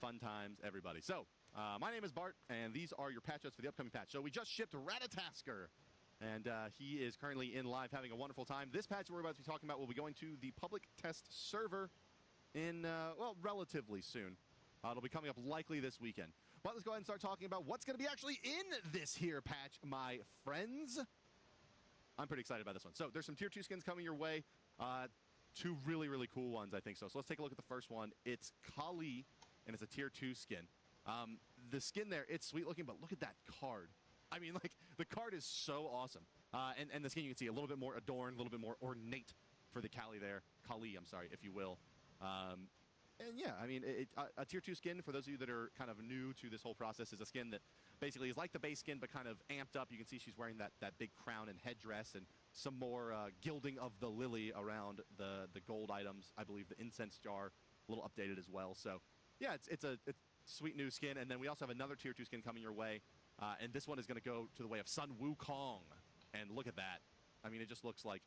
fun times, everybody. So, my name is Bart, and these are your patch notes for the upcoming patch. So we just shipped Ratatasker, and he is currently in live having a wonderful time. This patch we're about to be talking about will be going to the public test server in, well, relatively soon. It'll be coming up likely this weekend. But let's go ahead and start talking about what's going to be actually in this here patch, my friends. I'm pretty excited about this one. So there's some tier 2 skins coming your way. Two really, really cool ones, I think so. So let's take a look at the first one. It's Kali, and it's a tier 2 skin. The skin there, it's sweet looking, but look at that card. I mean, like, the card is so awesome. And the skin, you can see a little bit more adorned, a little bit more ornate for the Kali there. Kali, I'm sorry, if you will. And yeah, I mean, a tier 2 skin, for those of you that are kind of new to this whole process, is a skin that basically is like the base skin, but kind of amped up. You can see she's wearing that big crown and headdress, and some more gilding of the lily around the gold items. I believe the incense jar, a little updated as well. So yeah, it's a sweet new skin. And then we also have another tier 2 skin coming your way. And this one is going to go to the way of Sun Wukong. And look at that. I mean, it just looks like...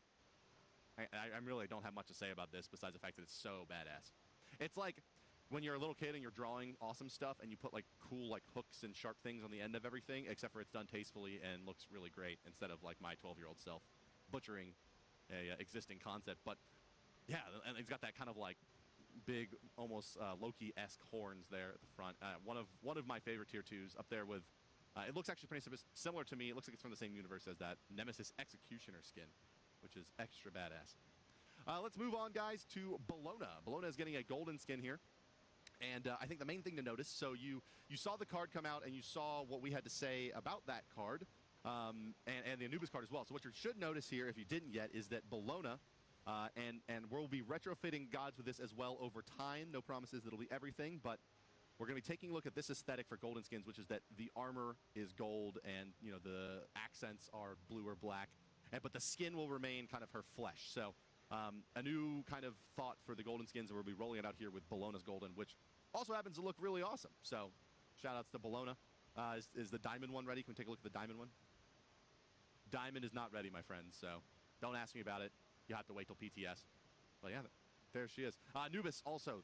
I really don't have much to say about this besides the fact that it's so badass. It's like when you're a little kid and you're drawing awesome stuff and you put like cool like hooks and sharp things on the end of everything, except for it's done tastefully and looks really great instead of like my 12-year-old self butchering a existing concept. But yeah, and it's got that kind of like big, almost Loki-esque horns there at the front. One of my favorite tier 2s up there with... it looks actually pretty similar to me. It looks like it's from the same universe as that Nemesis Executioner skin, which is extra badass. Let's move on, guys, to Bologna. Bologna is getting a golden skin here. And I think the main thing to notice, so you saw the card come out and you saw what we had to say about that card, and the Anubis card as well. So what you should notice here, if you didn't yet, is that Bologna, and we'll be retrofitting gods with this as well over time. No promises that it'll be everything, but we're going to be taking a look at this aesthetic for golden skins, which is that the armor is gold and, you know, the accents are blue or black, but the skin will remain kind of her flesh. So a new kind of thought for the golden skins, and we'll be rolling it out here with Bologna's golden, which also happens to look really awesome. So shout outs to Bologna. Is the diamond one ready? Can we take a look at the diamond one? Diamond is not ready, my friends, so don't ask me about it. You have to wait till PTS. But yeah, there she is. Anubis also,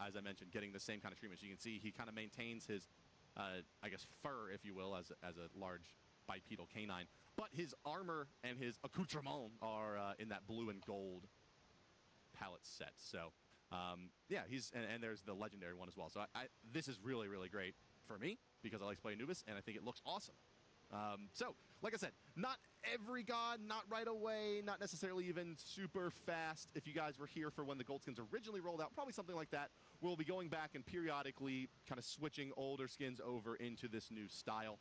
as I mentioned, getting the same kind of treatment. So you can see he kind of maintains his, I guess, fur, if you will, as a large bipedal canine. But his armor and his accoutrement are in that blue and gold palette set. So, yeah, and there's the legendary one as well. So this is really, really great for me because I like to play Anubis, and I think it looks awesome. So, like I said, not every god, not right away, not necessarily even super fast. If you guys were here for when the gold skins originally rolled out, probably something like that. We'll be going back and periodically kind of switching older skins over into this new style.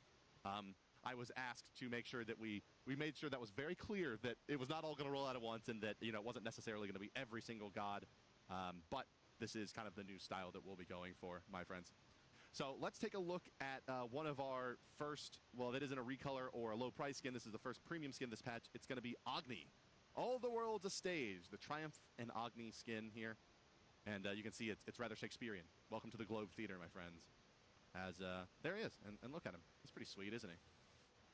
I was asked to make sure that we made sure that was very clear that it was not all going to roll out at once and that, you know, it wasn't necessarily going to be every single god. But this is kind of the new style that we'll be going for, my friends. So let's take a look at one of our first, well, that isn't a recolor or a low price skin. This is the first premium skin this patch. It's going to be Agni. All the world's a stage. The Triumph and Agni skin here. And you can see it's rather Shakespearean. Welcome to the Globe Theater, my friends. As there he is. And look at him. He's pretty sweet, isn't he?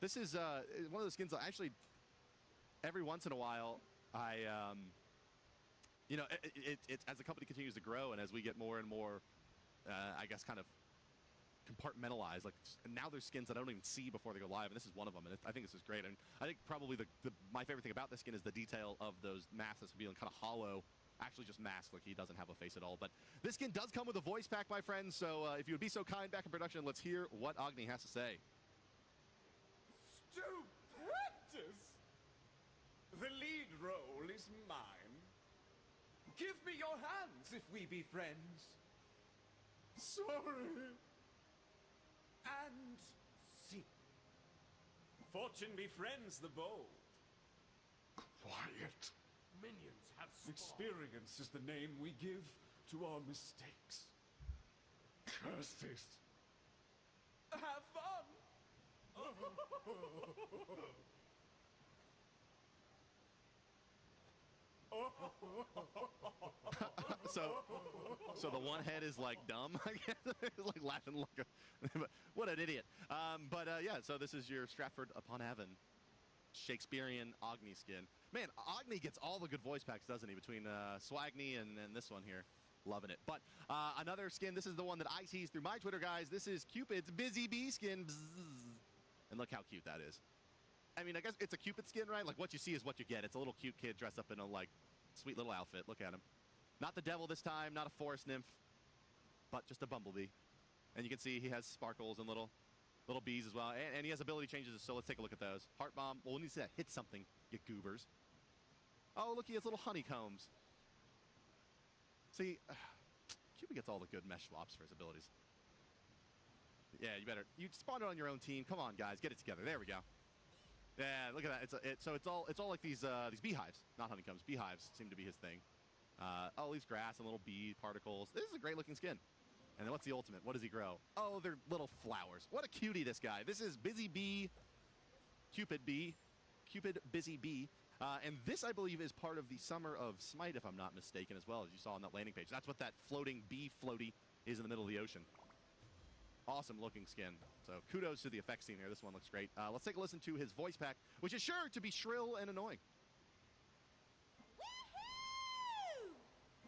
This is one of those skins that actually, every once in a while, I, you know, as the company continues to grow and as we get more and more, I guess, kind of compartmentalized, like now there's skins that I don't even see before they go live, and this is one of them, and I think this is great. And I think probably my favorite thing about this skin is the detail of those masks being kind of hollow, actually just masked, like he doesn't have a face at all. But this skin does come with a voice pack, my friends, so if you would be so kind back in production, let's hear what Agni has to say. Stupendous! The lead role is mine. Give me your hands if we be friends. Sorry. And see. Fortune befriends the bold. Quiet. Minions have spawned. Experience is the name we give to our mistakes. Curse this. Have fun! So the one head is like dumb, I guess. It's like laughing like a... what an idiot. Yeah, so this is your Stratford-upon-Avon Shakespearean Agni skin. Man, Agni gets all the good voice packs, doesn't he? Between Swagni and this one here. Loving it. But another skin, this is the one that I teased through my Twitter, guys. This is Cupid's Busy Bee skin. Bzzz. And look how cute that is. I mean, I guess it's a Cupid skin, right? Like, what you see is what you get. It's a little cute kid dressed up in a, like, sweet little outfit. Look at him. Not the devil this time, not a forest nymph, but just a bumblebee. And you can see he has sparkles and little bees as well. And he has ability changes, so let's take a look at those. Heart bomb. Well, when you see that hit something, you goobers. Oh, look, he has little honeycombs. See, Cupid gets all the good mesh swaps for his abilities. Yeah, you spawned it on your own team. Come on, guys, get it together. There we go. Yeah, look at that. So it's all like these beehives, not honeycombs. Beehives seem to be his thing. Oh, leaves grass and little bee particles. This is a great looking skin. And then what's the ultimate? What does he grow? Oh, they're little flowers. What a cutie, this guy. This is Busy Bee, Cupid Busy Bee. And this, I believe, is part of the Summer of Smite, if I'm not mistaken, as well, as you saw on that landing page. That's what that floating bee floaty is in the middle of the ocean. Awesome looking skin. So kudos to the effects team here. This one looks great. Let's take a listen to his voice pack, which is sure to be shrill and annoying. Woohoo!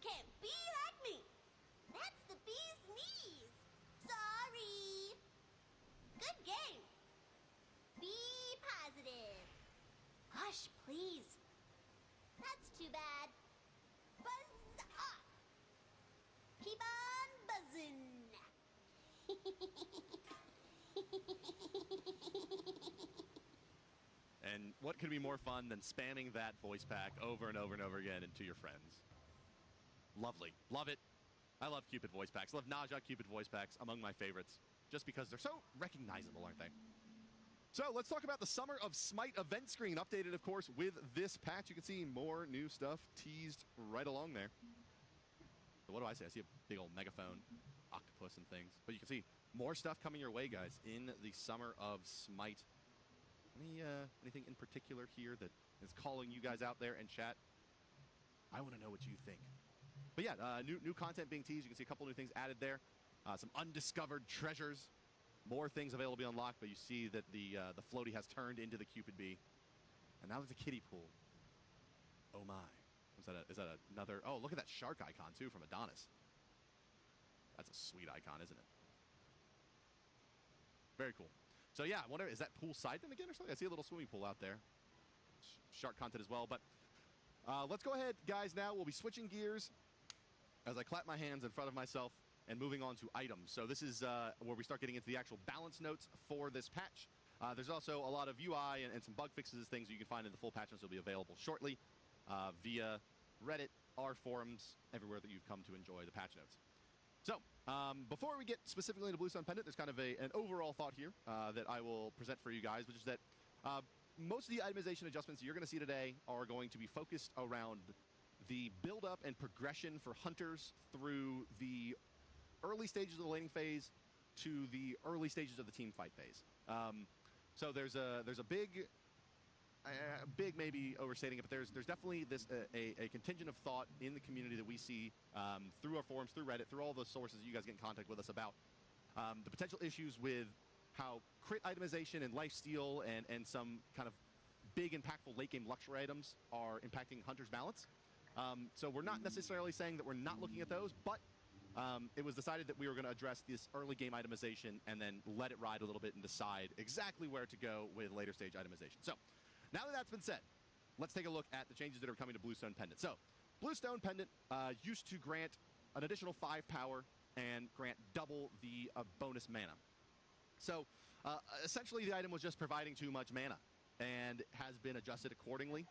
Can't be like me. That's the bee's knees. Sorry. Good game. Be positive. Hush, please. That's too bad. Buzz off. Keep on buzzing. And what could be more fun than spamming that voice pack over and over and over again into your friends? Lovely. Love it. I love Cupid voice packs. Love Naja Cupid voice packs, among my favorites, just because they're so recognizable, aren't they? So let's talk about the Summer of Smite event screen, updated, of course, with this patch. You can see more new stuff teased right along there. So what do I see? I see a big old megaphone, octopus and things. But you can see more stuff coming your way, guys, in the Summer of Smite. Anything in particular here that is calling you guys out there in chat? I want to know what you think. But yeah, new content being teased. You can see a couple new things added there. Some undiscovered treasures. More things available to be unlocked, but you see that the floaty has turned into the Cupid bee. And now there's a kiddie pool. Oh my. Is that another? Oh, look at that shark icon too from Adonis. That's a sweet icon, isn't it? Very cool. So yeah, I wonder, is that pool side them again or something? I see a little swimming pool out there. Shark content as well, but let's go ahead, guys, now. We'll be switching gears as I clap my hands in front of myself and moving on to items. So this is where we start getting into the actual balance notes for this patch. There's also a lot of UI and some bug fixes, things you can find in the full patch notes will be available shortly via Reddit, our forums, everywhere that you've come to enjoy the patch notes. So, before we get specifically into Bluestone Pendant, there's kind of an overall thought here that I will present for you guys, which is that most of the itemization adjustments you're going to see today are going to be focused around the build-up and progression for hunters through the early stages of the laning phase to the early stages of the team fight phase. So there's a big maybe overstating it, but there's definitely this a contingent of thought in the community that we see through our forums, through Reddit, through all the sources you guys get in contact with us about the potential issues with how crit itemization and lifesteal and some kind of big impactful late game luxury items are impacting Hunter's balance. So we're not necessarily saying that we're not looking at those, but it was decided that we were going to address this early game itemization and then let it ride a little bit and decide exactly where to go with later stage itemization. So now that that's been said, let's take a look at the changes that are coming to Bluestone Pendant. So Bluestone Pendant used to grant an additional 5 power and grant double the bonus mana. So essentially the item was just providing too much mana and has been adjusted accordingly.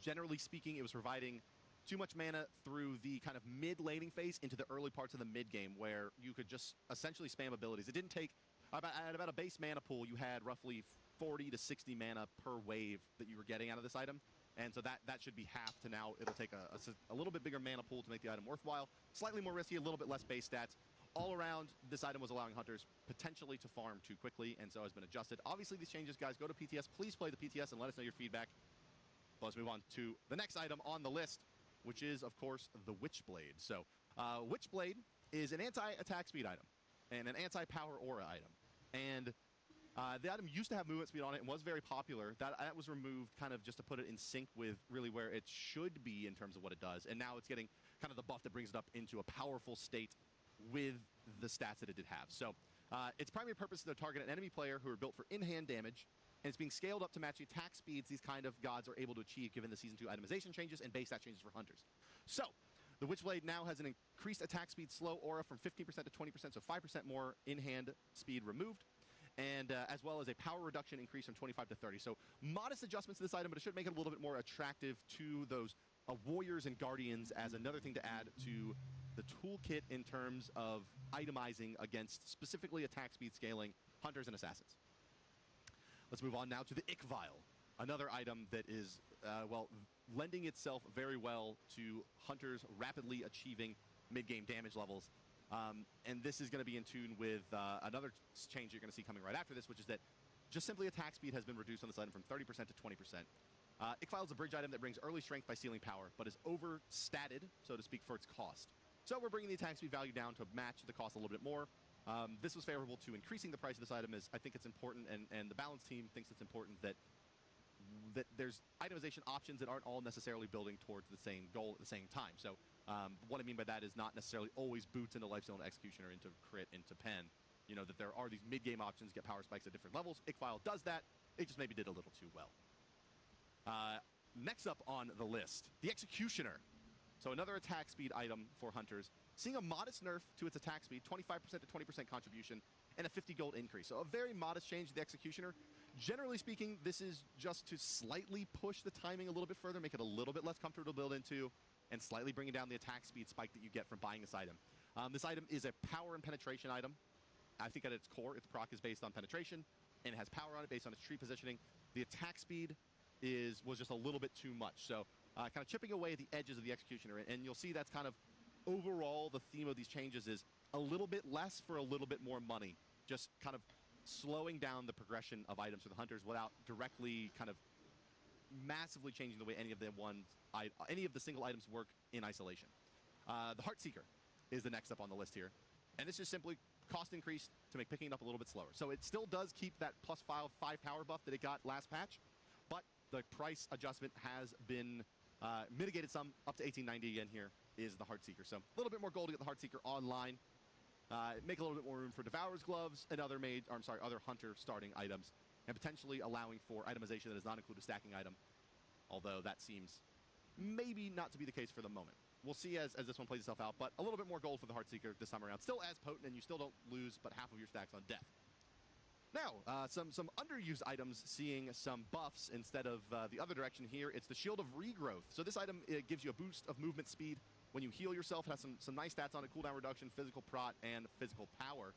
Generally speaking, it was providing too much mana through the kind of mid-laning phase into the early parts of the mid-game where you could just essentially spam abilities. It didn't take, at about a base mana pool, you had roughly 40 to 60 mana per wave that you were getting out of this item. And so that should be half to now it'll take a little bit bigger mana pool to make the item worthwhile. Slightly more risky, a little bit less base stats. All around, this item was allowing hunters potentially to farm too quickly, and so has been adjusted. Obviously, these changes, guys, go to PTS. Please play the PTS and let us know your feedback. But let's move on to the next item on the list, which is, of course, the Witchblade. So, Witchblade is an anti-attack speed item and an anti-power aura item. And The item used to have movement speed on it and was very popular. That was removed kind of just to put it in sync with really where it should be in terms of what it does. And now it's getting kind of the buff that brings it up into a powerful state with the stats that it did have. So its primary purpose is to target an enemy player who are built for in-hand damage, and it's being scaled up to match the attack speeds these kind of gods are able to achieve given the Season 2 itemization changes and base stat changes for hunters. So the Witchblade now has an increased attack speed slow aura from 15% to 20%, so 5% more in-hand speed removed, and as well as a power reduction increase from 25 to 30. So modest adjustments to this item, but it should make it a little bit more attractive to those warriors and guardians as another thing to add to the toolkit in terms of itemizing against specifically attack speed scaling hunters and assassins. Let's move on now to the Ick Vial, another item that is, well, lending itself very well to hunters rapidly achieving mid-game damage levels. And this is going to be in tune with another change you're going to see coming right after this, which is that just simply attack speed has been reduced on this item from 30% to 20%. Ick Vial is a bridge item that brings early strength by stealing power, but is overstatted, so to speak, for its cost. So we're bringing the attack speed value down to match the cost a little bit more. This was favorable to increasing the price of this item, as I think it's important, and the balance team thinks it's important that there's itemization options that aren't all necessarily building towards the same goal at the same time. So what I mean by that is not necessarily always boots into Lifesteal Executioner, into crit, into pen. You know, that there are these mid-game options, get power spikes at different levels. Ick Vial does that. It just maybe did a little too well. Next up on the list, the Executioner. So another attack speed item for hunters, seeing a modest nerf to its attack speed, 25% to 20% contribution, and a 50 gold increase. So a very modest change to the Executioner. Generally speaking, this is just to slightly push the timing a little bit further, make it a little bit less comfortable to build into, and slightly bringing down the attack speed spike that you get from buying this item. This item is a power and penetration item. I think at its core, its proc is based on penetration, and it has power on it based on its tree positioning. The attack speed was just a little bit too much. So kind of chipping away at the edges of the Executioner, and you'll see that's kind of overall the theme of these changes is a little bit less for a little bit more money. Just kind of slowing down the progression of items for the hunters without directly kind of massively changing the way any of the single items work in isolation. The Heartseeker is the next up on the list here, and this is simply cost increase to make picking it up a little bit slower. So it still does keep that plus 5 power buff that it got last patch, but the price adjustment has been mitigated some. Up to 1890 again here is the Heartseeker. So a little bit more gold to get the Heartseeker online. Make a little bit more room for Devourer's Gloves and other hunter starting items, and potentially allowing for itemization that does not include a stacking item, although that seems maybe not to be the case for the moment. We'll see as this one plays itself out, but a little bit more gold for the Heartseeker this time around. Still as potent, and you still don't lose but half of your stacks on death. Now, some underused items seeing some buffs instead of the other direction here. It's the Shield of Regrowth. So this item, it gives you a boost of movement speed when you heal yourself. It has some nice stats on it, cooldown reduction, physical prot, and physical power.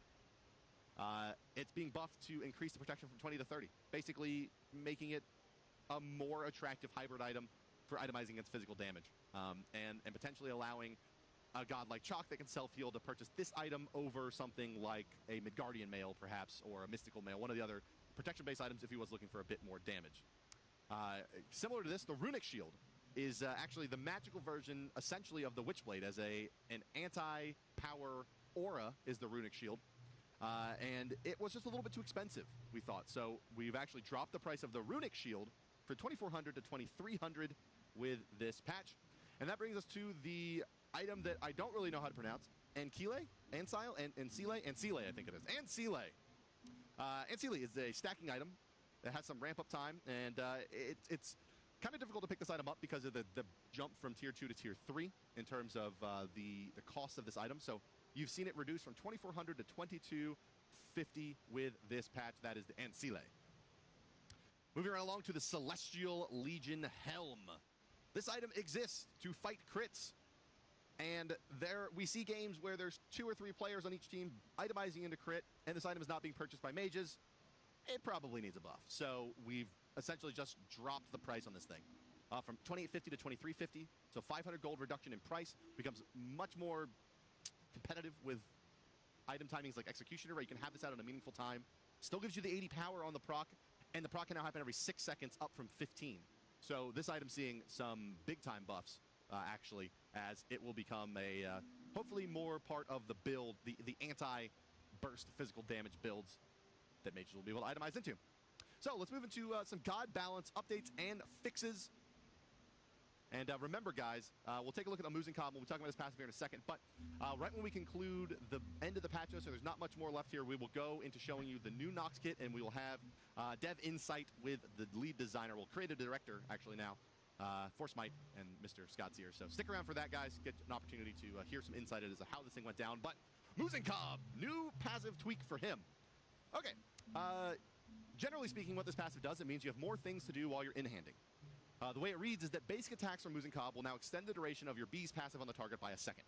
It's being buffed to increase the protection from 20 to 30, basically making it a more attractive hybrid item for itemizing against physical damage, and potentially allowing a god like Chalk that can self-heal to purchase this item over something like a Midgardian Mail, perhaps, or a Mystical Mail, one of the other protection-based items if he was looking for a bit more damage. Similar to this, the Runic Shield is actually the magical version, essentially, of the Witchblade. As an anti-power aura is the Runic Shield. And it was just a little bit too expensive, we thought. So we've actually dropped the price of the Runic Shield for 2,400 to 2,300 with this patch. And that brings us to the item that I don't really know how to pronounce. Ancile, I think it is. Ancile. Ancile is a stacking item that has some ramp-up time, and it's kind of difficult to pick this item up because of the jump from Tier 2 to Tier 3 in terms of the cost of this item. So you've seen it reduced from 2,400 to 2,250 with this patch. That is the Ancile. Moving right along to the Celestial Legion Helm. This item exists to fight crits. And there we see games where there's 2 or 3 players on each team itemizing into crit, and this item is not being purchased by mages. It probably needs a buff. So we've essentially just dropped the price on this thing from 2,850 to 2,350. So 500 gold reduction in price, becomes much more competitive with item timings like Executioner, where you can have this out in a meaningful time. Still gives you the 80 power on the proc, and the proc can now happen every 6 seconds, up from 15. So this item seeing some big-time buffs, actually, as it will become a hopefully more part of the build, the anti-burst physical damage builds that mages will be able to itemize into. So let's move into some god balance updates and fixes. And remember, guys, we'll take a look at the Muzen Cobb. We'll be talking about this passive here in a second. But right when we conclude the end of the patch notes, so there's not much more left here, we will go into showing you the new Nox kit, and we will have Dev Insight with the lead designer. We'll create a director, actually, now for Smite and Mr. Scott's here. So stick around for that, guys. Get an opportunity to hear some insight as to how this thing went down. But Muzen Cobb, new passive tweak for him. Okay. Generally speaking, what this passive does, it means you have more things to do while you're in-handing. The way it reads is that basic attacks from Muzen Cobb will now extend the duration of your bees passive on the target by a second.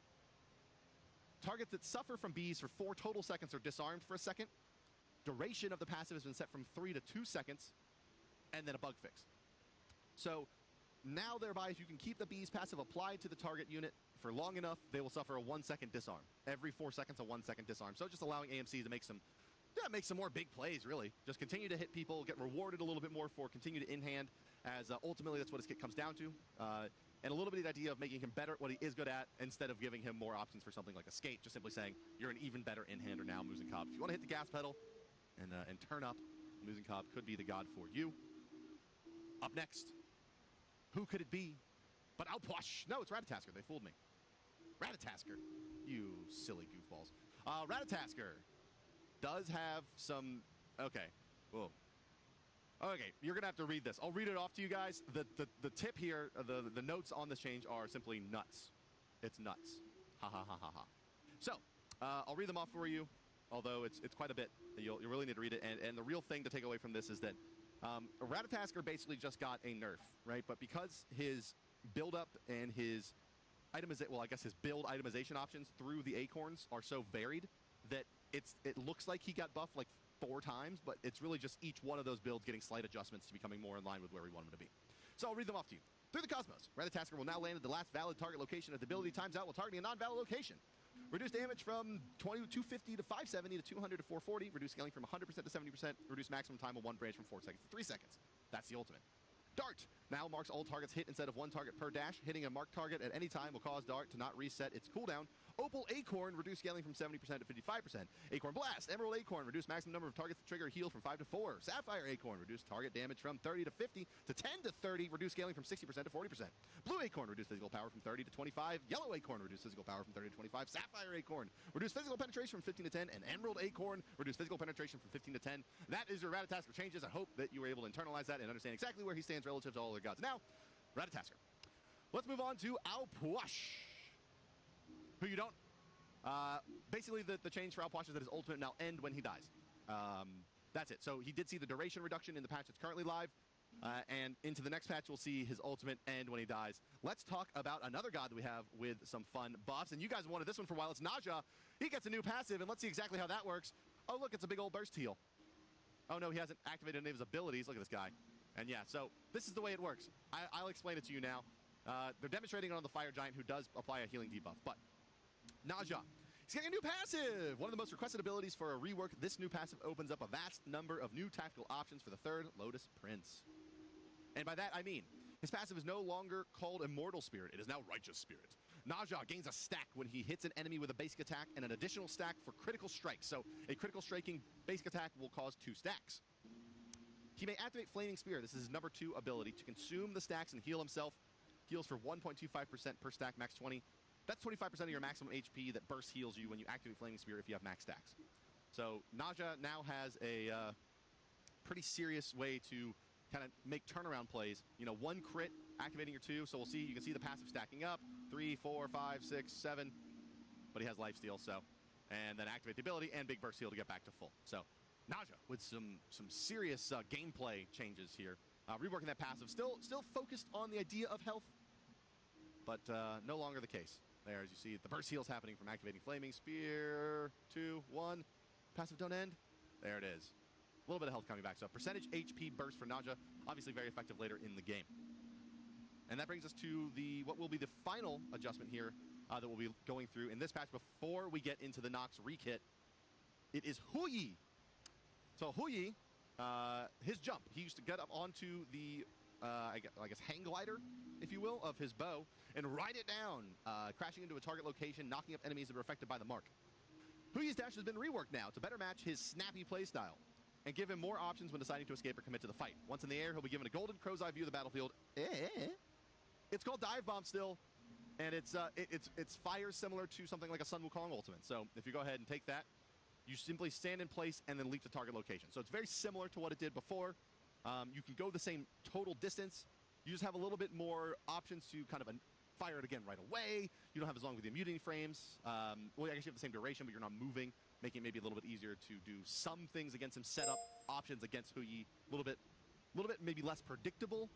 Targets that suffer from bees for 4 total seconds are disarmed for a second. Duration of the passive has been set from 3 to 2 seconds, and then a bug fix. So now thereby, if you can keep the bees passive applied to the target unit for long enough, they will suffer a 1-second disarm. Every 4 seconds, a 1-second disarm. So just allowing AMC to make some more big plays, really. Just continue to hit people, get rewarded a little bit more for continue to in-hand, as ultimately that's what his kit comes down to. And a little bit of the idea of making him better at what he is good at, instead of giving him more options for something like Escape, just simply saying, you're an even better in-hander now, Muzen Cobb. If you want to hit the gas pedal and turn up, Muzen Cobb could be the god for you. Up next, who could it be but Outwash? No, it's Ratatasker. They fooled me. Ratatasker. You silly goofballs. Ratatasker does have some... Okay. Whoa. Okay, you're going to have to read this. I'll read it off to you guys. The tip here, the notes on this change are simply nuts. It's nuts. Ha ha ha ha ha. So, I'll read them off for you, although it's quite a bit. You'll really need to read it. And the real thing to take away from this is that Ratatasker basically just got a nerf, right? But because his build-up and his his build itemization options through the acorns are so varied that it looks like he got buffed like 4 times, but it's really just each one of those builds getting slight adjustments to becoming more in line with where we want him to be. So I'll read them off to you. Through the Cosmos, Ratatasker will now land at the last valid target location if the ability times out while targeting a non-valid location. Reduce damage from 250 to 570 to 200 to 440. Reduce scaling from 100% to 70%. Reduce maximum time of one branch from 4 seconds to 3 seconds. That's the ultimate. Dart now marks all targets hit instead of one target per dash. Hitting a marked target at any time will cause Dart to not reset its cooldown. Opal Acorn, reduce scaling from 70% to 55%. Acorn Blast, Emerald Acorn, reduce maximum number of targets to trigger heal from 5 to 4. Sapphire Acorn, reduce target damage from 30 to 50 to 10 to 30, reduce scaling from 60% to 40%. Blue Acorn, reduce physical power from 30 to 25. Yellow Acorn, reduce physical power from 30 to 25. Sapphire Acorn, reduce physical penetration from 15 to 10. And Emerald Acorn, reduce physical penetration from 15 to 10. That is your Ratatasker changes. I hope that you were able to internalize that and understand exactly where he stands relative to all other gods. Now, Ratatasker. Let's move on to Outwash, who you don't. Basically, the change for Outwash is that his ultimate now end when he dies. That's it. So he did see the duration reduction in the patch that's currently live, and into the next patch, we'll see his ultimate end when he dies. Let's talk about another god that we have with some fun buffs, and you guys wanted this one for a while. It's Naja. He gets a new passive, and let's see exactly how that works. Oh, look, it's a big old burst heal. Oh, no, he hasn't activated any of his abilities. Look at this guy. And yeah, so this is the way it works. I'll explain it to you now. They're demonstrating it on the Fire Giant, who does apply a healing debuff, but Naja, he's getting a new passive! One of the most requested abilities for a rework, this new passive opens up a vast number of new tactical options for the 3rd Lotus Prince. And by that, I mean, his passive is no longer called Immortal Spirit, it is now Righteous Spirit. Naja gains a stack when he hits an enemy with a basic attack, and an additional stack for critical strikes. So a critical striking basic attack will cause 2 stacks. He may activate Flaming Spear. This is his number 2 ability, to consume the stacks and heal himself. Heals for 1.25% per stack, max 20. That's 25% of your maximum HP that burst heals you when you activate Flaming Spear if you have max stacks. So Naja now has a pretty serious way to kind of make turnaround plays. You know, 1 crit activating your 2. So we'll see, you can see the passive stacking up. 3, 4, 5, 6, 7. But he has lifesteal, so. And then activate the ability and big burst heal to get back to full. So Naja with some serious gameplay changes here. Reworking that passive. Still focused on the idea of health, but no longer the case. There, as you see, the burst heal's happening from activating Flaming Spear. 2, 1. Passive don't end. There it is. A little bit of health coming back. So percentage HP burst for Naja, obviously very effective later in the game. And that brings us to what will be the final adjustment here that we'll be going through in this patch before we get into the Nox rekit. It is Huyi. So Huyi, his jump. He used to get up onto the, I guess, hang glider, if you will, of his bow and ride it down, crashing into a target location, knocking up enemies that are affected by the mark. Huyi's dash has been reworked now to better match his snappy playstyle. and give him more options when deciding to escape or commit to the fight. Once in the air, he'll be given a golden crow's eye view of the battlefield. It's called Dive Bomb still, and it's fire similar to something like a Sun Wukong ultimate. So if you go ahead and take that, you simply stand in place and then leap to target location. So it's very similar to what it did before. You can go the same total distance. You just have a little bit more options to kind of fire it again right away. You don't have as long with the immunity frames. Well, I guess you have the same duration, but you're not moving, making it maybe a little bit easier to do some things against him. Set up options against Huyi, a little bit maybe less predictable.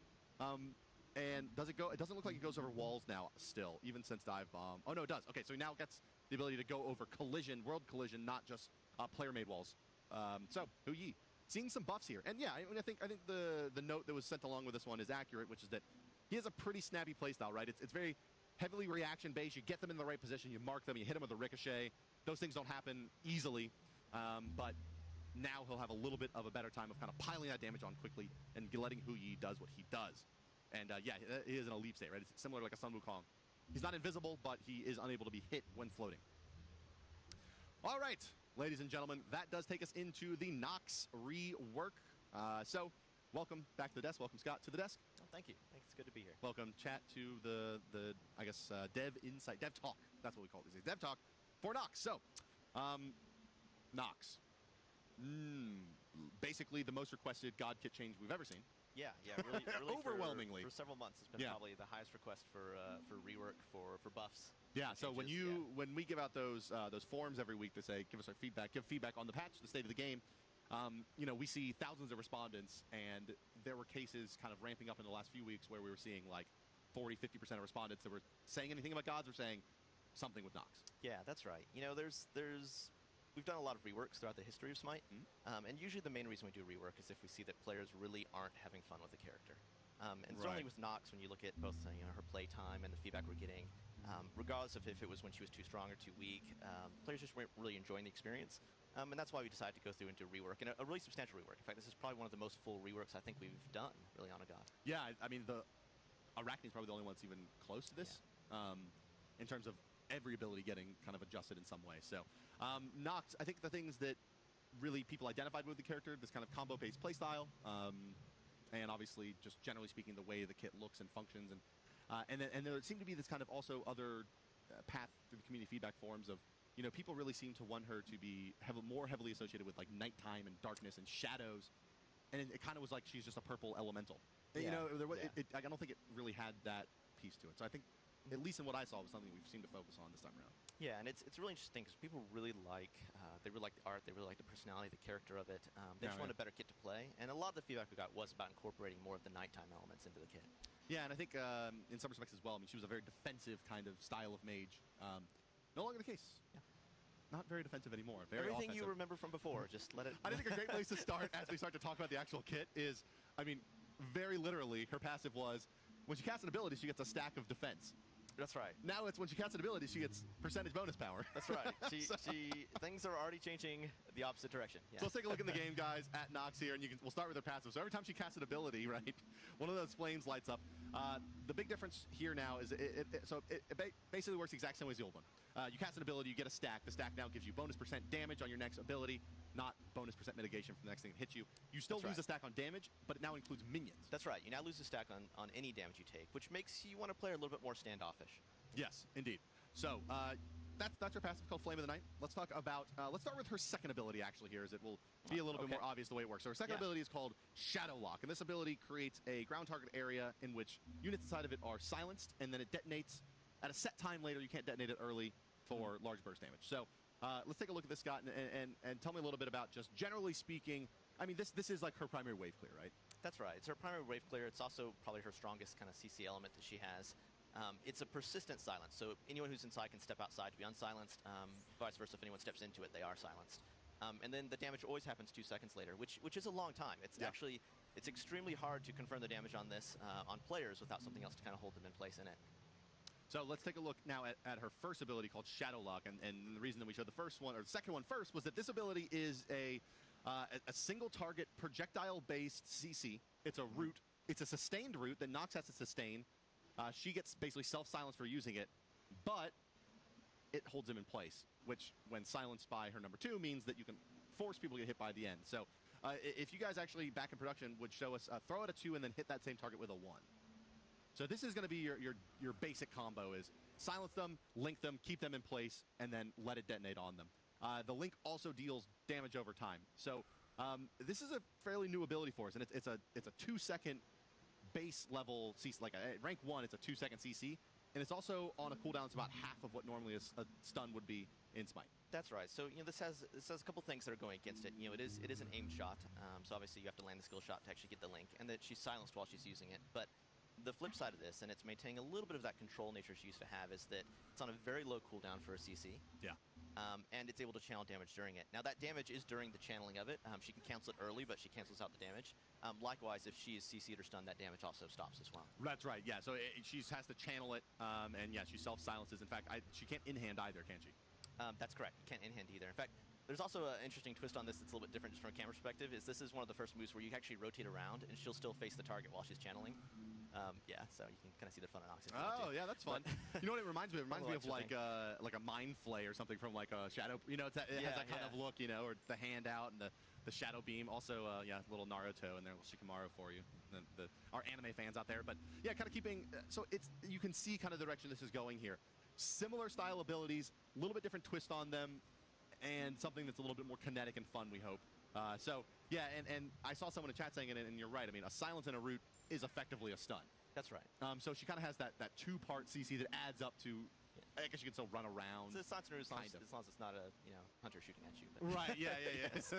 And does it go? It doesn't look like it goes over walls now still, even since Dive Bomb. Oh no, it does. Okay, so he now gets the ability to go over collision, world collision, not just player-made walls. So Huyi, seeing some buffs here, and yeah, I think the note that was sent along with this one is accurate, which is that he has a pretty snappy playstyle, right? It's very heavily reaction-based. You get them in the right position, you mark them, you hit them with a ricochet. Those things don't happen easily, but now he'll have a little bit of a better time of kind of piling that damage on quickly and letting Huyi does what he does. And yeah, he is in a leap state, right? It's similar to like a Sun Wukong. He's not invisible, but he is unable to be hit when floating. All right, ladies and gentlemen, that does take us into the Nox rework. So welcome back to the desk. Welcome, Scott, to the desk. Oh, thank you. It's good to be here. Welcome, chat, to the I guess, Dev Insight, Dev Talk. That's what we call it these days. Dev Talk for Nox. So, Nox. Basically the most requested God kit change we've ever seen. Yeah, really overwhelmingly. For several months, it's been probably the highest request for rework for buffs. Yeah, so when we give out those forums every week to say, give us our feedback, give feedback on the patch, the state of the game, you know, we see thousands of respondents, and there were cases kind of ramping up in the last few weeks where we were seeing like 40-50% of respondents that were saying anything about gods or saying something with Nox. Yeah, that's right. You know, we've done a lot of reworks throughout the history of Smite, and usually the main reason we do rework is if we see that players really aren't having fun with the character. And certainly with Nox, when you look at both her play time and the feedback we're getting, regardless of if it was when she was too strong or too weak, players just weren't really enjoying the experience. And that's why we decided to go through and do a rework, and a really substantial rework. In fact, this is probably one of the most full reworks I think we've done, really, on a god. Yeah, I mean, the Arachne is probably the only one that's even close to this, in terms of every ability getting kind of adjusted in some way. So, Nox, I think the things that really people identified with the character, this kind of combo-based playstyle, and obviously, just generally speaking, the way the kit looks and functions, and there seemed to be this kind of also other path through the community feedback forums of, you know, people really seem to want her to be more heavily associated with like nighttime and darkness and shadows, and it kind of was like she's just a purple elemental. You know, I don't think it really had that piece to it. So I think, at least in what I saw, was something we've seemed to focus on this time around. Yeah, and it's really interesting because people really like the art, they really like the personality, the character of it. They just want a better kit to play, and a lot of the feedback we got was about incorporating more of the nighttime elements into the kit. Yeah, and I think in some respects as well, I mean, she was a very defensive kind of style of mage. No longer the case. Yeah. Not very defensive anymore. Very Everything offensive. You remember from before, just let it... I think a great place to start as we start to talk about the actual kit is, I mean, very literally, her passive was, when she casts an ability, she gets a stack of defense. That's right. Now it's when she casts an ability, she gets percentage bonus power. That's right. Things are already changing the opposite direction. Yeah. So let's take a look in the game, guys, at Nox here, and we'll start with her passive. So every time she casts an ability, right, one of those flames lights up. The big difference here now is it basically works the exact same way as the old one. You cast an ability, you get a stack. The stack now gives you bonus % damage on your next ability, not bonus % mitigation from the next thing that hits you. You still lose a stack on damage, but it now includes minions. That's right. You now lose a stack on any damage you take, which makes you want to play a little bit more standoffish. Yes, indeed. So that's her passive called Flame of the Night. Let's talk about, let's start with her second ability actually here, as it will be a little bit more obvious the way it works. So her second ability is called Shadow Lock, and this ability creates a ground target area in which units inside of it are silenced, and then it detonates at a set time later. You can't detonate it early for large burst damage. So let's take a look at this, Scott, and tell me a little bit about, just generally speaking, I mean, this is like her primary wave clear, right? That's right. It's her primary wave clear. It's also probably her strongest kind of CC element that she has. It's a persistent silence, so anyone who's inside can step outside to be unsilenced. Vice versa, if anyone steps into it, they are silenced. And then the damage always happens 2 seconds later, which is a long time. It's actually, it's extremely hard to confirm the damage on this on players without something else to kind of hold them in place in it. So let's take a look now at her first ability called Shadow Lock, and the reason that we showed the first one, or the second one first, was that this ability is a single target projectile-based CC. It's a root. It's a sustained root that Nox has to sustain. She gets basically self-silenced for using it, but it holds him in place, which, when silenced by her number 2, means that you can force people to get hit by the end. So If you guys actually back in production would show us, throw at a 2 and then hit that same target with a 1. So this is going to be your basic combo is silence them, link them, keep them in place, and then let it detonate on them. The link also deals damage over time. So this is a fairly new ability for us, and it's a 2-second base level CC, like at rank 1, it's a 2-second CC, and it's also on a cooldown. It's about half of what normally a stun would be in Smite. That's right. So this has a couple things that are going against it. It is an aimed shot. So obviously you have to land the skill shot to actually get the link, and that she's silenced while she's using it. But the flip side of this, and it's maintaining a little bit of that control nature she used to have, is that it's on a very low cooldown for a CC. Yeah. And it's able to channel damage during it. Now that damage is during the channeling of it. She can cancel it early, but she cancels out the damage. Likewise, if she is CC'd or stunned, that damage also stops as well. That's right, yeah. So she has to channel it, and yeah, she self-silences. In fact, she can't in-hand either, can she? That's correct. You can't in-hand either. In fact, there's also an interesting twist on this that's a little bit different just from a camera perspective, is this is one of the first moves where you actually rotate around, and she'll still face the target while she's channeling. Yeah, so you can kind of see the fun in Oxy. Oh, yeah, that's fun. You know what it reminds me of? It reminds me of like a mind flay or something from like a shadow. It has that kind of look, or the hand out and the shadow beam. Also, yeah, little Naruto and there, little Shikamaru for you. Our anime fans out there, but yeah, kind of keeping. So you can see kind of the direction this is going here. Similar style abilities, a little bit different twist on them, and something that's a little bit more kinetic and fun, we hope. So yeah, and I saw someone in chat saying it, and you're right. I mean, a silence and a root is effectively a stun. That's right. So she kind of has that two-part CC that adds up to. I guess you can still run around. It's a silence and root as long as it's not a hunter shooting at you. But. Right. Yeah. It's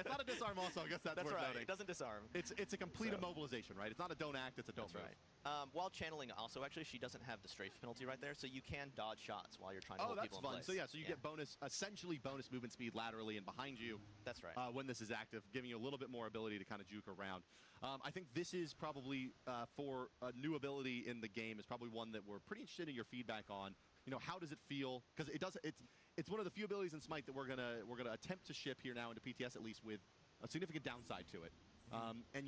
not a disarm. Also, I guess that's worth right. noting. It doesn't disarm. It's a complete immobilization, right? It's not a don't act. It's a don't move. Right. While channeling, also actually, she doesn't have the strafe penalty right there, so you can dodge shots while you're trying to hold people in place. So yeah, so you get essentially bonus movement speed laterally and behind you. That's right. When this is active, giving you a little bit more ability to kind of juke around. I think this is probably for a new ability in the game is probably one that we're pretty interested in your feedback on. How does it feel? Because it's one of the few abilities in Smite that we're gonna attempt to ship here now into PTS, at least with a significant downside to it. And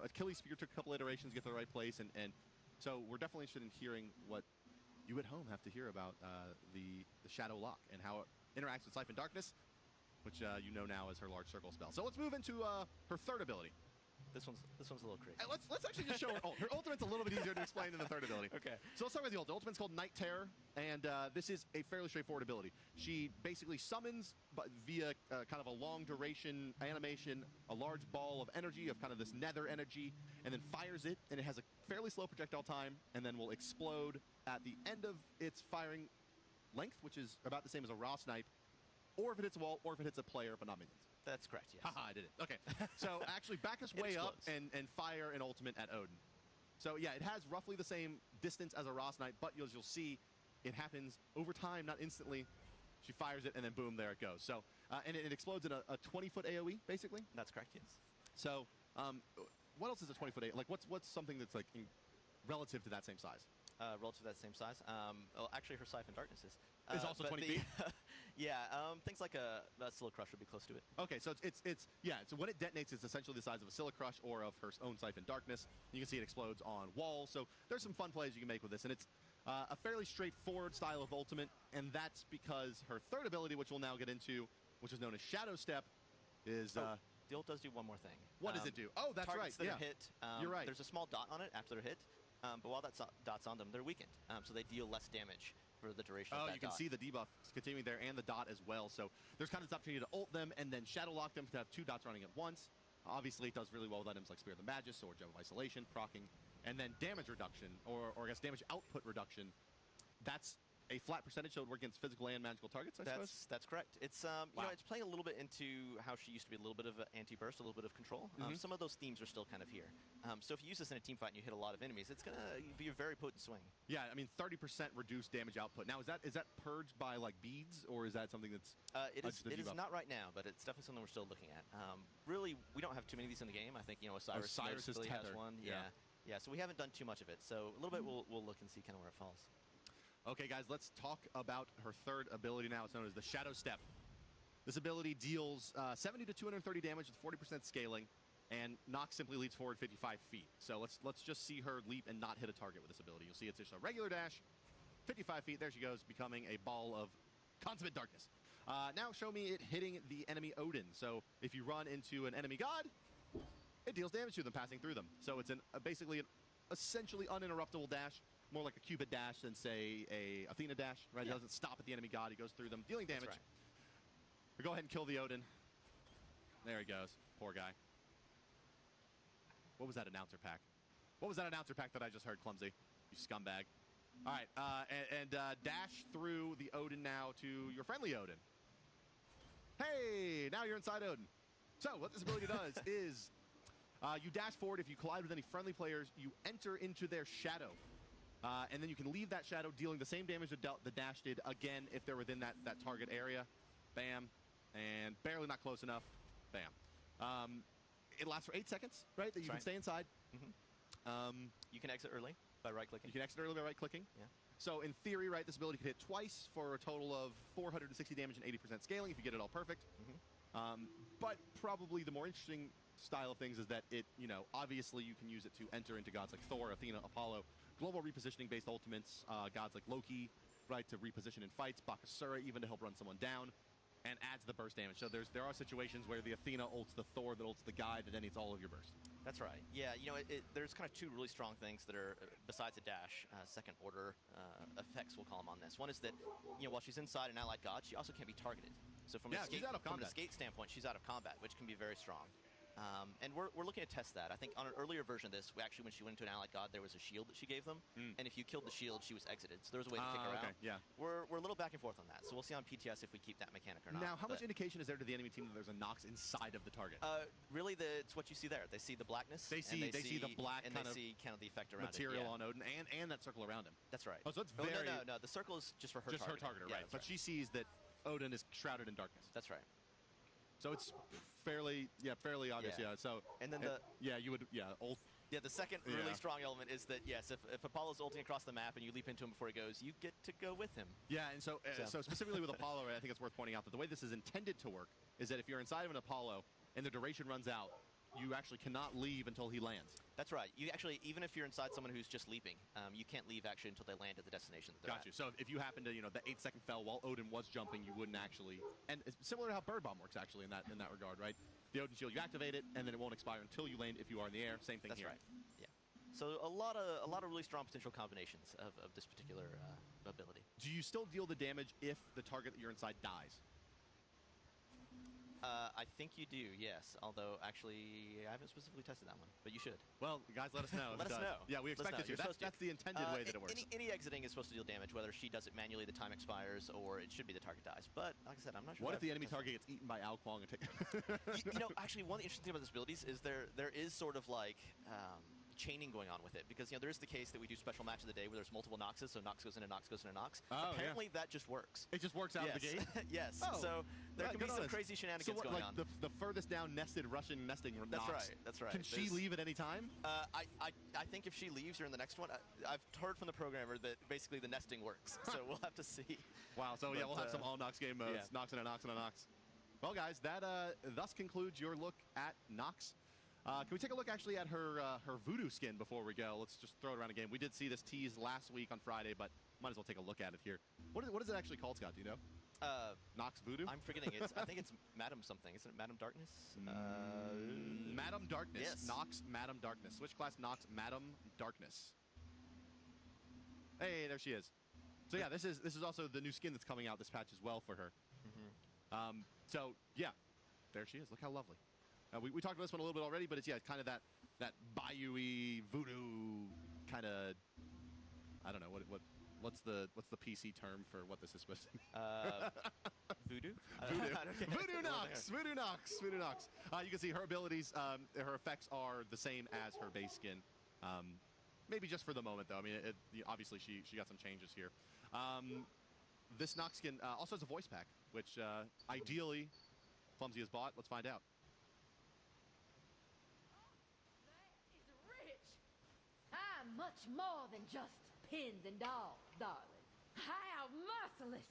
Achilles Spear took a couple iterations to get to the right place, and so we're definitely interested in hearing what you at home have to hear about the Shadow Lock and how it interacts with Siphon Darkness, which you know now as her large circle spell. So let's move into her third ability. This one's a little crazy. Let's actually just show her. Her ultimate's a little bit easier to explain than the third ability. Okay. So let's start with the ultimate. The ultimate's called Night Terror, and this is a fairly straightforward ability. She basically summons, but via kind of a long duration animation, a large ball of energy, of kind of this nether energy, and then fires it, and it has a fairly slow projectile time, and then will explode at the end of its firing length, which is about the same as a raw snipe, or if it hits a wall, or if it hits a player, but not minions. That's correct, yes. Haha, I did it. Okay. So actually back us way up and fire an ultimate at Odin. So yeah, it has roughly the same distance as a raw snipe, but as you'll see, it happens over time, not instantly. She fires it, and then boom, there it goes. So, and it explodes in a 20-foot AoE, basically? That's correct, yes. So, what else is a 20-foot AoE? Like, what's something that's like relative to that same size? Relative to that same size? Well, actually, her Siphon Darkness is. Is also 20 feet? Yeah, things like a Scylla Crush would be close to it. Okay, so so when it detonates, it's essentially the size of a Scylla Crush or of her own Siphon Darkness. You can see it explodes on walls, so there's some fun plays you can make with this, and it's a fairly straightforward style of ultimate, and that's because her third ability, which we'll now get into, which is known as Shadow Step, is... the ult does do one more thing. What does it do? Oh, that's right, that are hit, you're right. There's a small dot on it after they're hit, but while that dot's on them, they're weakened, so they deal less damage for the duration of that you can see the debuff continuing there and the dot as well. So there's kind of this opportunity to ult them and then shadow lock them to have two dots running at once. Obviously, it does really well with items like Spear of the Magus or Gem of Isolation, proccing, and then damage reduction, or I guess damage output reduction. That's a flat percentage, so it works against physical and magical targets, I suppose? That's correct. It's it's playing a little bit into how she used to be, a little bit of anti-burst, a little bit of control. Some of those themes are still kind of here. So if you use this in a team fight and you hit a lot of enemies, it's going to be a very potent swing. Yeah, I mean, 30% reduced damage output. Now, is that purged by, like, beads, or is that something that's... It is not right now, but it's definitely something we're still looking at. Really, we don't have too many of these in the game. I think, Osiris really has one. Yeah, so we haven't done too much of it. So a little bit we'll look and see kind of where it falls. Okay, guys, let's talk about her third ability now. It's known as the Shadow Step. This ability deals 70 to 230 damage with 40% scaling, and Nox simply leaps forward 55 feet. So let's just see her leap and not hit a target with this ability. You'll see it's just a regular dash, 55 feet. There she goes, becoming a ball of consummate darkness. Now show me it hitting the enemy Odin. So if you run into an enemy god, it deals damage to them passing through them. So it's basically an essentially uninterruptible dash, more like a Cupid dash than, say, a Athena dash, right? Yeah. It doesn't stop at the enemy god. He goes through them, dealing damage. That's right. But go ahead and kill the Odin. There he goes. Poor guy. What was that announcer pack? What was that announcer pack that I just heard, Clumsy? You scumbag. All right, dash through the Odin now to your friendly Odin. Hey, now you're inside Odin. So what this ability does is you dash forward. If you collide with any friendly players, you enter into their shadow. And then you can leave that shadow dealing the same damage that the dash did again if they're within that target area. Bam. And barely not close enough. Bam. It lasts for 8 seconds, right? That you can stay inside. You can exit early by right-clicking. You can exit early by right-clicking. Yeah. So in theory, right, this ability can hit twice for a total of 460 damage and 80% scaling if you get it all perfect. But probably the more interesting style of things is that it, obviously you can use it to enter into gods like Thor, Athena, Apollo, global repositioning-based ultimates, gods like Loki, right, to reposition in fights, Bakasura even to help run someone down, and adds the burst damage. So there are situations where the Athena ults the Thor that ults the guy that then eats all of your burst. That's right. Yeah, there's kind of two really strong things that are, besides a dash, second order effects, we'll call them on this. One is that, while she's inside an allied god, she also can't be targeted. So from an escape standpoint, she's out of combat, which can be very strong. And we're looking to test that. I think on an earlier version of this, actually when she went into an allied god, there was a shield that she gave them. And if you killed the shield, she was exited. So there was a way to kick her out. Yeah. We're a little back and forth on that. So we'll see on PTS if we keep that mechanic or not. Now, how much indication is there to the enemy team that there's a Nox inside of the target? Really, it's what you see there. They see the blackness. They see the black and kind they see kind of the effect around material it. on Odin and that circle around him. That's right. Oh, so it's very... No. The circle is just for her Just her target, right. But she sees that Odin is shrouded in darkness. That's right. So it's fairly obvious, yeah. So and then the second really strong element is that yes, if Apollo's ulting across the map and you leap into him before he goes, you get to go with him. Yeah, and so specifically with Apollo, I think it's worth pointing out that the way this is intended to work is that if you're inside of an Apollo and the duration runs out, you actually cannot leave until he lands. That's right. You actually, even if you're inside someone who's just leaping, you can't leave actually until they land at the destination that they're at. So if you happen to, the 8-second fell while Odin was jumping, you wouldn't actually. And it's similar to how Bird Bomb works actually in that regard, right? The Odin shield, you activate it, and then it won't expire until you land if you are in the air. Same thing here. That's right. Yeah. So a lot of really strong potential combinations of this particular ability. Do you still deal the damage if the target that you're inside dies? I think you do, yes. Although, actually, I haven't specifically tested that one, but you should. Well, guys, let us know. Let us know. Yeah, we expect it to. That's the intended way that it works. Any exiting is supposed to deal damage, whether she does it manually, the time expires, or it should be the target dies. But, like I said, I'm not sure. What if the enemy target gets eaten by Ao Kwong and actually, one of the interesting things about this abilities is there is sort of like chaining going on with it, because there is the case that we do special match of the day where there's multiple Noxes, so Nox goes into Nox goes into Nox. Apparently that just works. It just works out of the gate? Yes. So there can be some crazy shenanigans going on. The furthest down nested Russian nesting Nox. That's right. Can she leave at any time? I think if she leaves during the next one, I've heard from the programmer that basically the nesting works, so we'll have to see. Wow, so we'll have some all Nox game modes. Nox and a Nox and a Nox. Well, guys, that thus concludes your look at Nox. Can we take a look actually at her voodoo skin before we go? Let's just throw it around again. We did see this tease last week on Friday, but might as well take a look at it here. What is it actually called, Scott? Do you know? Nox voodoo? I'm forgetting. I think it's Madam something. Isn't it Madam Darkness? Madam Darkness. Yes. Nox Madam Darkness. Switch class Nox Madam Darkness. Hey, there she is. So yeah, this is also the new skin that's coming out this patch as well for her. So yeah, there she is. Look how lovely. We talked about this one a little bit already, but it's kind of that bayou-y voodoo kind of. I don't know what's the PC term for what this is supposed to be. Voodoo. Voodoo Nox. You can see her abilities. Her effects are the same as her base skin. Maybe just for the moment, though. I mean, obviously she got some changes here. This Nox skin also has a voice pack, which ideally Clumsy has bought. Let's find out. I'm much more than just pins and dolls, darling. How merciless!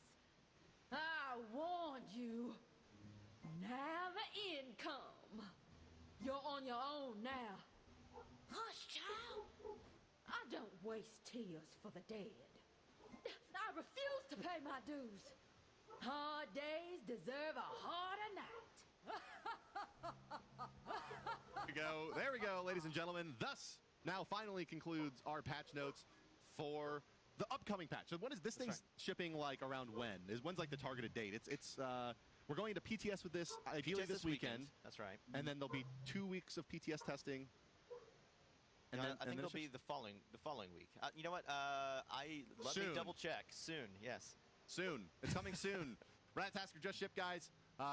I warned you. Now the end come. You're on your own now. Hush, child. I don't waste tears for the dead. I refuse to pay my dues. Hard days deserve a harder night. go. There we go, ladies and gentlemen. Thus, now finally concludes our patch notes for the upcoming patch. So what is this thing's shipping like around when? When's like the targeted date? We're going into PTS with this ideally this weekend. That's right. And then there'll be 2 weeks of PTS testing. And No, then, I think it'll be the following week. You know what? Let me double check. Soon, yes. Soon. It's coming soon. Ratatasker just shipped, guys.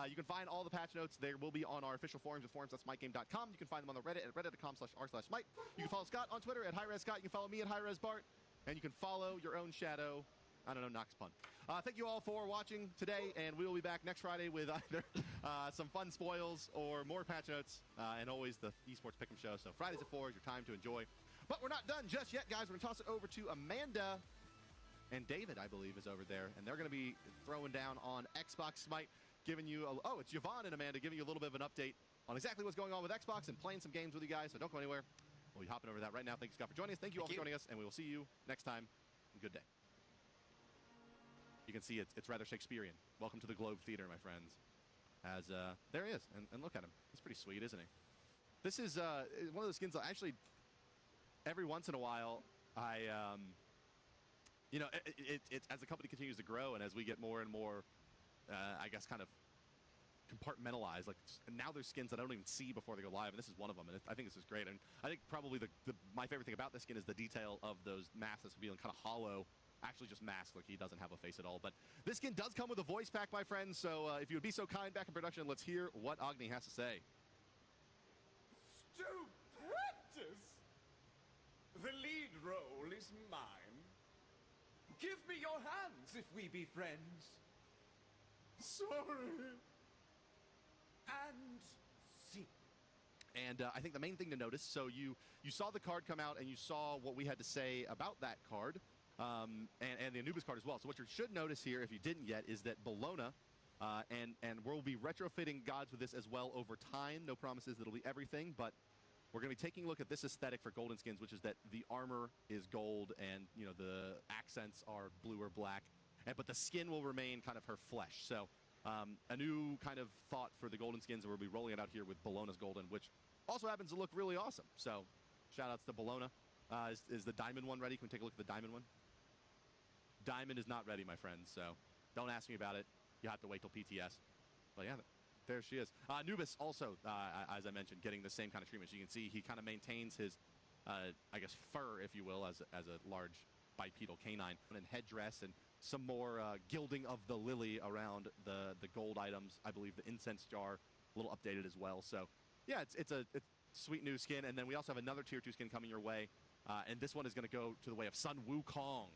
You can find all the patch notes. They will be on our official forums at forums.smitegame.com. You can find them on the Reddit at reddit.com/r/smite. You can follow Scott on Twitter at HirezScott. You can follow me at HirezBart. And you can follow your own shadow. I don't know, Nox pun. Thank you all for watching today, and we will be back next Friday with either some fun spoils or more patch notes, and always the esports pick'em show. So Fridays at 4 is your time to enjoy. But we're not done just yet, guys. We're going to toss it over to Amanda and David, I believe, is over there, and they're going to be throwing down on Xbox Smite, giving you it's Yvonne and Amanda giving you a little bit of an update on exactly what's going on with Xbox and playing some games with you guys, so don't go anywhere. We'll be hopping over that right now. Thank you, Scott, for joining us. Thank you all for joining us, and we will see you next time. Good day. You can see it's rather Shakespearean. Welcome to the Globe Theater, my friends. As there he is, and look at him. He's pretty sweet, isn't he? This is one of those skins that actually, every once in a while, as the company continues to grow and as we get more and more, I guess, kind of compartmentalized, like now there's skins that I don't even see before they go live, and this is one of them, and I think this is great. And I think probably my favorite thing about this skin is the detail of those masks feeling kind of hollow, actually just masked, like he doesn't have a face at all. But this skin does come with a voice pack, my friends, so if you would be so kind back in production, let's hear what Agni has to say. Stupendous! The lead role is mine. Give me your hands if we be friends. Sorry. And see. And I think the main thing to notice, so you saw the card come out and you saw what we had to say about that card, and the Anubis card as well. So what you should notice here, if you didn't yet, is that Bologna, and we'll be retrofitting gods with this as well over time. No promises that it'll be everything, but we're going to be taking a look at this aesthetic for golden skins, which is that the armor is gold and the accents are blue or black, but the skin will remain kind of her flesh. So a new kind of thought for the golden skins, and we'll be rolling it out here with Bologna's golden, which also happens to look really awesome. So shout outs to Bologna. Is the diamond one ready? Can we take a look at the diamond one? Diamond is not ready, my friends, so don't ask me about it. You have to wait till PTS. But yeah, there she is. Anubis also, as I mentioned, getting the same kind of treatment. So you can see he kind of maintains his, I guess, fur, if you will, as a large bipedal canine. And headdress and some more gilding of the lily around the gold items. I believe the incense jar, a little updated as well. So yeah, it's a sweet new skin. And then we also have another tier 2 skin coming your way. And this one is going to go to the way of Sun Wukong.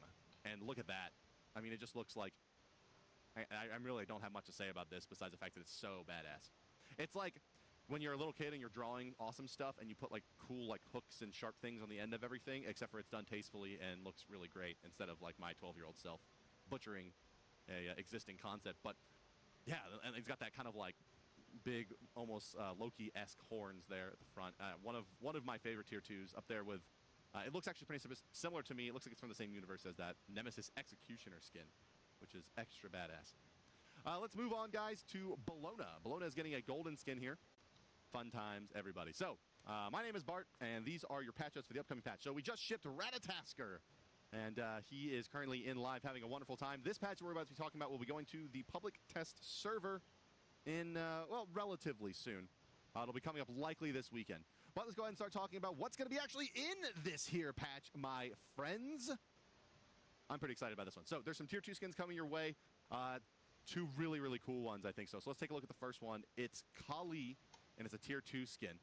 And look at that. I mean, it just looks like... I really don't have much to say about this besides the fact that it's so badass. It's like when you're a little kid and you're drawing awesome stuff and you put like cool like hooks and sharp things on the end of everything, except for it's done tastefully and looks really great instead of like my 12-year-old self butchering a existing concept. But yeah, and it's got that kind of like big, almost Loki-esque horns there at the front. One of my favorite tier 2s up there with... it looks actually pretty similar to me. It looks like it's from the same universe as that Nemesis Executioner skin, which is extra badass. Let's move on, guys, to Bologna. Bologna is getting a golden skin here. Fun times, everybody. So, my name is Bart, and these are your patch notes for the upcoming patch. So we just shipped Ratatasker, and he is currently in live having a wonderful time. This patch we're about to be talking about will be going to the public test server in, relatively soon. It'll be coming up likely this weekend. But let's go ahead and start talking about what's going to be actually in this here patch, my friends. I'm pretty excited about this one. So there's some tier 2 skins coming your way. Two really, really cool ones, I think so. So let's take a look at the first one. It's Kali, and it's a tier 2 skin.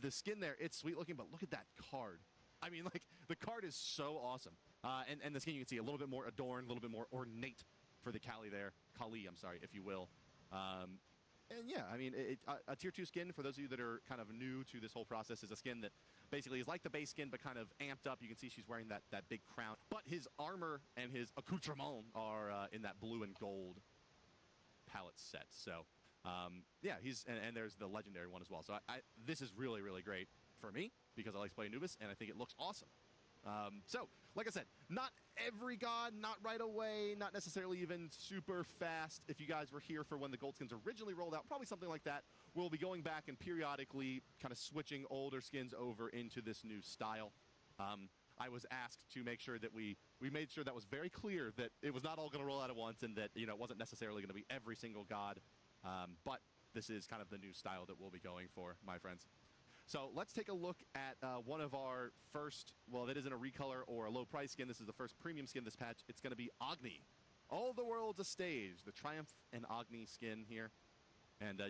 The skin there, it's sweet looking, but look at that card. I mean, like, the card is so awesome. And the skin, you can see a little bit more adorned, a little bit more ornate for the Kali there. Kali, I'm sorry, if you will. And yeah, I mean, a tier 2 skin, for those of you that are kind of new to this whole process, is a skin that basically is like the base skin, but kind of amped up. You can see she's wearing that big crown. But his armor and his accoutrement are in that blue and gold palette set. So, yeah, and there's the legendary one as well. So this is really, really great for me, because I like to play Anubis, and I think it looks awesome. So, like I said, not every god, not right away, not necessarily even super fast. If you guys were here for when the gold skins originally rolled out, probably something like that. We'll be going back and periodically kind of switching older skins over into this new style. I was asked to make sure that we made sure that was very clear that it was not all going to roll out at once and that, you know, it wasn't necessarily going to be every single god. But this is kind of the new style that we'll be going for, my friends. So let's take a look at one of our first, well, that isn't a recolor or a low price skin. This is the first premium skin this patch. It's going to be Agni. All the world's a stage. The Triumph and Agni skin here. And